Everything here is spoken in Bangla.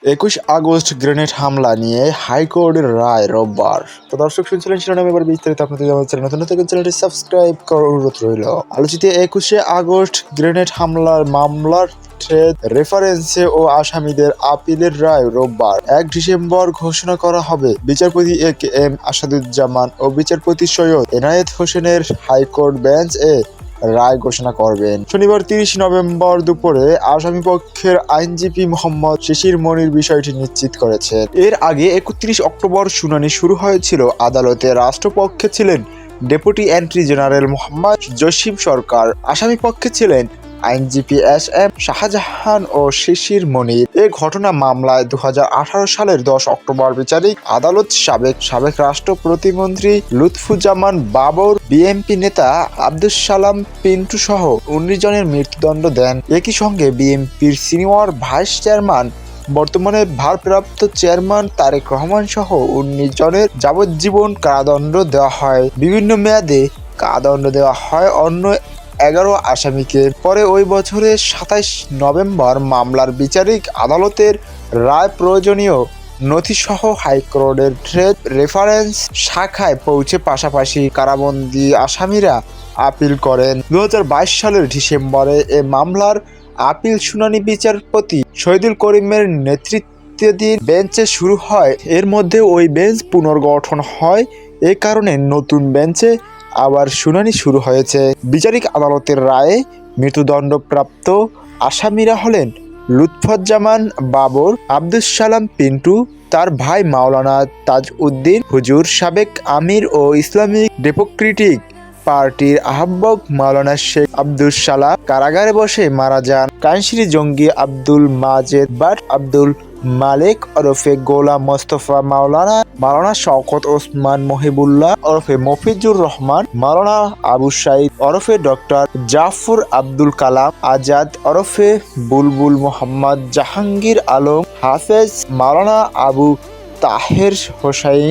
21 আগস্ট গ্রেনেড হামলা নিয়ে হাইকোর্টের রায় রোববার। তো দর্শক শুনছিলেন শিরোনাম, এবার বিস্তারিত আপনাদের জানাচ্ছেন। নতুন চ্যানেলটি সাবস্ক্রাইব করার অনুরোধ রইল। আলোচিত 21 আগস্ট গ্রেনেড হামলার মামলার রেফারেন্সে ও আসামিদের আপিলের রায় রোববার 1 ডিসেম্বর ঘোষণা করা হবে। বিচারপতি এ.কে.এম. আসাদুজ্জামান ও বিচারপতি সৈয়দ এনায়েত হোসেনের হাইকোর্ট বেঞ্চ রায় ঘোষণা করবেন। শনিবার 30 নভেম্বর দুপুরে আসামিপক্ষের আইনজীবী মোহাম্মদ শিশির মনির বিষয়টি নিশ্চিত করেছেন। এর আগে 31 অক্টোবর শুনানি শুরু হয়েছিল। আদালতে রাষ্ট্রপক্ষে ছিলেন deputy attorney general Mohammad Jashim Sarkar, আসামিপক্ষে ছিলেন আইনজীবী এস.এম. শাহজাহান ও শিশির মনির। এ ঘটনা মামলায় 2018 সালের 10 অক্টোবর বিচারিক আদালত সাবেক রাষ্ট্র প্রতিমন্ত্রী লুৎফুজ্জামান বাবর, বিএনপি নেতা আব্দুস সালাম পিন্টু সহ 19 জনের মৃত্যুদণ্ড দেন। একই সঙ্গে বিএনপির সিনিয়র ভাইস চেয়ারম্যান, বর্তমানে ভারপ্রাপ্ত চেয়ারম্যান তারেক রহমান সহ 19 জনের যাবজ্জীবন কারাদণ্ড দেওয়া হয়। বিভিন্ন মেয়াদে কারাদণ্ড দেওয়া হয় অন্য 11 আসামিকে। পরে ওই বছরের 27 নভেম্বর মামলার বিচারিক আদালতের রায় প্রয়োজনীয় নথিসহ হাইকোর্টের রেফারেন্স শাখায় পৌঁছে পাশাপাশি কারাবন্দী আসামিরা আপিল করেন। 2022 সালের ডিসেম্বরে এ মামলার আপিল শুনানি বিচারপতি শহীদুল করিমের নেতৃত্বাধীন বেঞ্চে শুরু হয়। এর মধ্যে ওই বেঞ্চ পুনর্গঠন হয়। এ কারণে নতুন বেঞ্চে আবার শুনানি শুরু হয়েছে। বিচারিক আদালতের রায়ে মৃত্যুদণ্ডপ্রাপ্ত আসামিরা হলেন লুৎফুজ্জামান বাবর, আব্দুস সালাম পিন্টু, তার ভাই মাওলানা তাজ উদ্দিন হুজুর, সাবেক আমির ও ইসলামিক ডেমোক্রেটিক পার্টির আহ্বায়ক মাওলানা শেখ আব্দুস সালাম কারাগারে বসে মারা যান। কানসিরি জঙ্গি আব্দুল মাজেদ বাট, আব্দুল মালিক ওরফে গোলাম মোস্তফা, মাওলানা শওকত ওসমান মহিবুল্লাহ ওরফে মফিজুর রহমান, মাওলানা আবু সাইদ ওরফে ডক্টর জাফর আব্দুল কালাম আজাদ ওরফে বুলবুল, মোহাম্মদ জাহাঙ্গীর আলম হাফেজ, মাওলানা আবু তাহের হোসাইন,